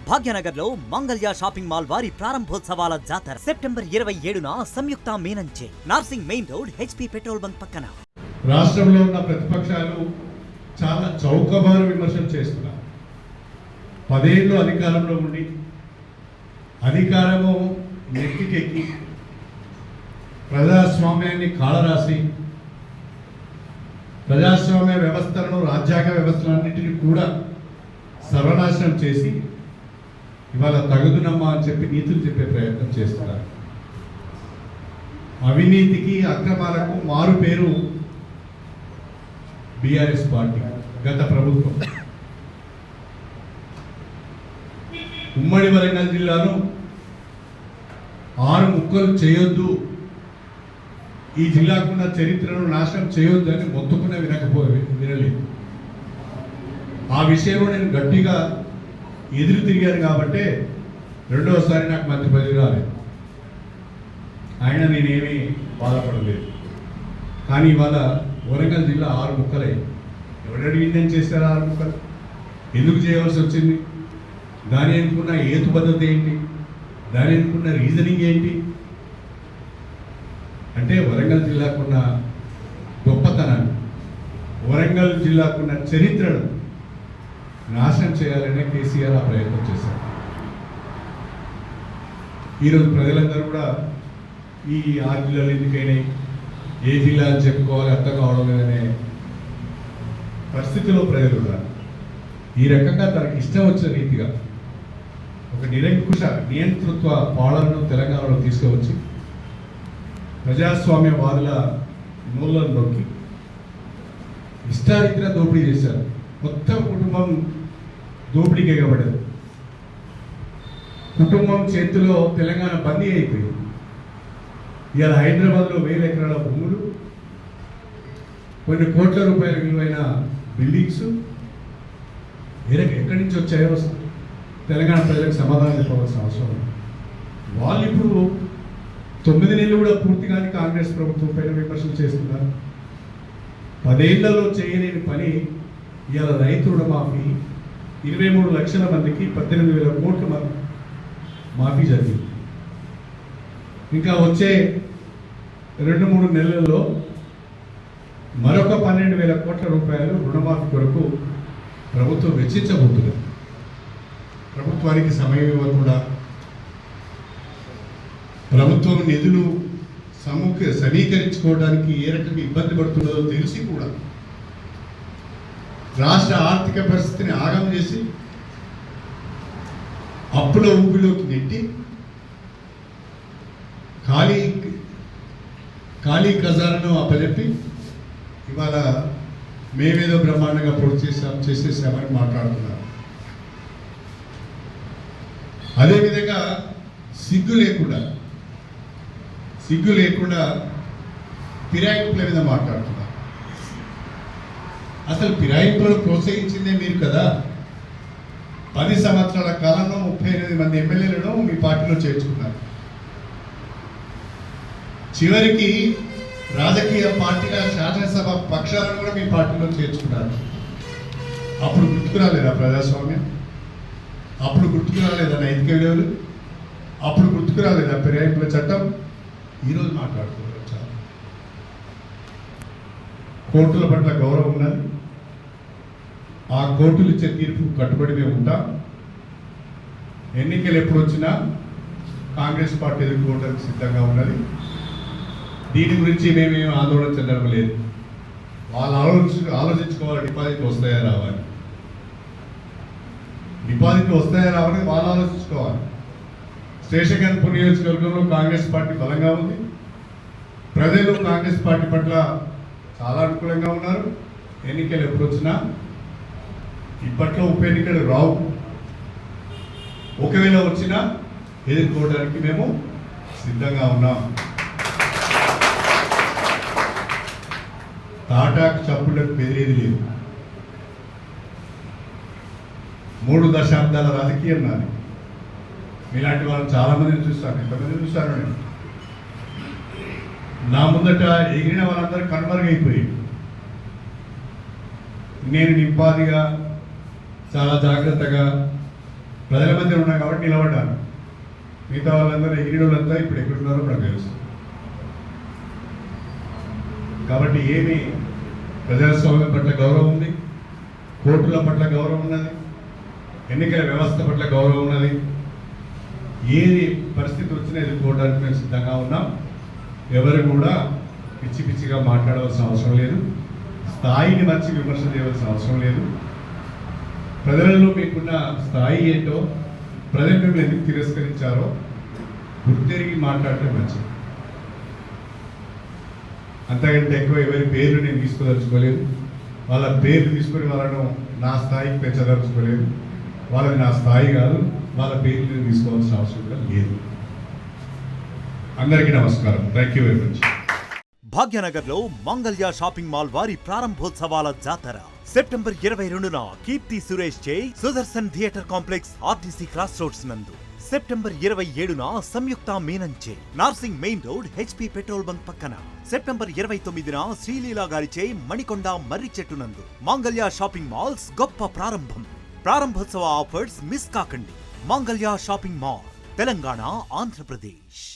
భాగ్యనగర్ లో Mangalya shopping mall వారి ప్రారంభోత్సవాల జాతర సెప్టెంబర్ 27న సంయుక్త మీనంచే Narsing main road HP petrol bunk పక్కన. రాష్ట్రంలో ఉన్న ప్రతిపక్షాలు చాలా చౌకబారు విమర్శలు చేస్తున్నారు. 10 ఏళ్ళు అధికారంలో ఉండి అధికారము నెక్కికెక్కి ప్రజాస్వామ్యాన్ని కాళరాసి ప్రజాస్వామ్య వ్యవస్థలను రాజ్యాంగ వ్యవస్థలన్నింటినీ కూడా సర్వనాశనం చేసి ఇవాళ తగుదునమ్మా అని చెప్పి నీతులు చెప్పే ప్రయత్నం చేస్తున్నారు. అవినీతికి అక్రమాలకు మారు పేరు బీఆర్ఎస్ పార్టీ గత ప్రభుత్వం. ఉమ్మడి వరంగల్ జిల్లాను 6 ముక్కలు చేయొద్దు, ఈ జిల్లాకున్న చరిత్రను నాశనం చేయొద్దు అని మొత్తుకునే వినలేదు. ఆ విషయంలో నేను గట్టిగా ఎదురు తిరిగాను కాబట్టి రెండోసారి నాకు మంత్రి పదవి రాలేదు. ఆయన నేనేమీ బాధపడలేదు. కానీ ఇవాళ వరంగల్ జిల్లా 6 ముక్కలై ఎవడడిగిందని చేశారు? 6 ముక్కలు ఎందుకు చేయవలసి వచ్చింది? దాని అనుకున్న హేతుబద్ధత ఏంటి? దాని అనుకున్న రీజనింగ్ ఏంటి? అంటే వరంగల్ జిల్లాకున్న గొప్పతనాన్ని, వరంగల్ జిల్లాకున్న చరిత్రను నాశనం చేయాలనే కేసీఆర్ ఆ ప్రయత్నం చేశారు. ఈరోజు ప్రజలందరూ కూడా ఈ 6 జిల్లాలు ఎందుకైనాయి, ఏ జిల్లా అని చెప్పుకోవాలి అర్థం కావడం లేదనే పరిస్థితిలో ప్రజలు ఉన్నారు. ఈ రకంగా తనకి ఇష్టం వచ్చిన రీతిగా ఒక నిరంకుశ నియంతృత్వ పాలనను తెలంగాణలో తీసుకువచ్చి ప్రజాస్వామ్యవాదుల మూలను నొక్కి ఇష్టారీతిగా దోపిడీ చేశారు. మొత్తం కుటుంబం దోపిడీకి ఎగబడ్డది. కుటుంబం చేతిలో తెలంగాణ బందీ అయిపోయింది. ఇవాళ హైదరాబాద్లో 1000 ఎకరాల భూములు, కొన్ని కోట్ల రూపాయల విలువైన బిల్డింగ్స్ ఎక్కడి నుంచి వచ్చాయో తెలంగాణ ప్రజలకు సమాధానం చెప్పవలసిన అవసరం ఉంది. వాళ్ళు ఇప్పుడు 9 నెలలు కూడా పూర్తిగానే కాంగ్రెస్ ప్రభుత్వం పైన విమర్శలు చేస్తున్నారు. 10 ఏళ్లలో చేయలేని పని ఇవాళ రైతు రుణమాఫీ 23 లక్షల మందికి 18,000 కోట్ల మాఫీ జరిగింది. ఇంకా వచ్చే 2-3 నెలల్లో మరొక 12,000 కోట్ల రూపాయలు రుణమాఫీ కొరకు ప్రభుత్వం వెచ్చించబోతున్నది. ప్రభుత్వానికి సమయం ఇవ్వకుండా, ప్రభుత్వం నిధులు సమీకరించుకోవడానికి ఏ రకంగా ఇబ్బంది పడుతున్నదో తెలిసి కూడా రాష్ట్ర ఆర్థిక పరిస్థితిని ఆగం చేసి అప్పుల ఊపిలోకి నెట్టి ఖాళీ ఖజానాను అప్పచెప్పి ఇవాళ మేమేదో బ్రహ్మాండంగా పూర్తి చేసేసామని మాట్లాడుతున్నారు. అదేవిధంగా సిగ్గు లేకుండా ఫిరాయింపుల మీద మాట్లాడుతున్నారు. అసలు ఫిరాయింపులను ప్రోత్సహించిందే మీరు కదా. 10 సంవత్సరాల కాలంలో 38 మంది ఎమ్మెల్యేలను మీ పార్టీలో చేర్చుకున్నారు. చివరికి రాజకీయ పార్టీల శాసనసభ పక్షాలను కూడా మీ పార్టీలో చేర్చుకున్నారు. అప్పుడు గుర్తుకు రాలేదా ప్రజాస్వామ్యం? అప్పుడు గుర్తుకు రాలేదా నైతిక విలువలు? అప్పుడు గుర్తుకు రాలేదా ఫిరాయింపుల చట్టం? ఈరోజు మాట్లాడుతున్నారు. కోర్టుల పట్ల గౌరవం ఉన్నది. ఆ కోర్టులు ఇచ్చే తీర్పు కట్టుబడి మేము ఉంటాం. ఎన్నికలు ఎప్పుడు వచ్చినా కాంగ్రెస్ పార్టీ ఎదుర్కోవడానికి సిద్ధంగా ఉన్నది. దీని గురించి మేమేం ఆందోళన చెందడం లేదు. వాళ్ళు ఆలోచించుకోవాలి, డిపాజిట్లు వస్తాయా రావాలి, డిపాజిట్లు వస్తాయా రావాలని వాళ్ళు ఆలోచించుకోవాలి. స్టేషన్ గన్పూర్ నియోజకవర్గంలో కాంగ్రెస్ పార్టీ బలంగా ఉంది. ప్రజలు కాంగ్రెస్ పార్టీ పట్ల చాలా అనుకూలంగా ఉన్నారు. ఎన్నికలు ఎప్పుడు వచ్చినా ఇప్పట్లో ఉప ఎన్నికలు రావు. ఒకవేళ వచ్చినా ఎదుర్కోవడానికి మేము సిద్ధంగా ఉన్నాం. తాటాకు చప్పులకు బెదిరేది లేదు. 3 దశాబ్దాల రాజకీయం నాది. మీలాంటి వాళ్ళు చాలామందిని చూస్తాను. ఎంతమంది చూస్తాను నేను. నా ముందట ఎగిరిన వాళ్ళందరూ కనుమరుగైపోయి నేను నింపాదిగా చాలా జాగ్రత్తగా ప్రజల మధ్య ఉన్నా కాబట్టి నిలబడ్డాను. మిగతా వాళ్ళందరూ ఎగిరి వాళ్ళంతా ఇప్పుడు ఎక్కడున్నారో నాకు తెలుసు. కాబట్టి ఏమి ప్రజాస్వామ్యం పట్ల గౌరవం ఉంది, కోర్టుల పట్ల గౌరవం ఉన్నది, ఎన్నికల వ్యవస్థ పట్ల గౌరవం ఉన్నది. ఏది పరిస్థితి వచ్చినా ఎదుర్కోవడానికి మేము సిద్ధంగా ఉన్నాం. ఎవరు కూడా పిచ్చి పిచ్చిగా మాట్లాడవలసిన అవసరం లేదు, స్థాయిని మర్చి విమర్శ చేయవలసిన అవసరం లేదు. ప్రజలలో మీకున్న స్థాయి ఏంటో, ప్రజలు మిమ్మల్ని ఎందుకు తిరస్కరించారో గుర్తెరిగి మాట్లాడటం మంచిది. అంతకంటే ఎక్కువ ఎవరి పేర్లు నేను తీసుకోదలుచుకోలేదు. వాళ్ళ పేర్లు తీసుకొని వాళ్ళను నా స్థాయికి పెంచదలుచుకోలేదు. వాళ్ళది నా స్థాయి కాదు, వాళ్ళ పేర్లు నేను తీసుకోవాల్సిన అవసరం కూడా లేదు. అందరికీ నమస్కారం. Thank you very much. Bhagyanagar లో మంగళ్య షాపింగ్ మాల్ వారి ప్రారంభోత్సవాల జాతర సెప్టెంబర్ 22న కీర్తి సురేష్ చే Sudarshan theatre complex RTC cross roads నందు, సెప్టెంబర్ 27న సంయుక్త మీనన్ చే Narsing main road HP petrol bunk పక్కన, సెప్టెంబర్ 29న శ్రీలీలా గారిచే మణికొండ మర్రి చెట్టు నందు మంగళ్య షాపింగ్ మాల్స్ గొప్ప ప్రారంభం. ప్రారంభోత్సవ ఆఫర్స్ మిస్ కాకండి. Mangalya shopping mall, Telangana, Andhra Pradesh.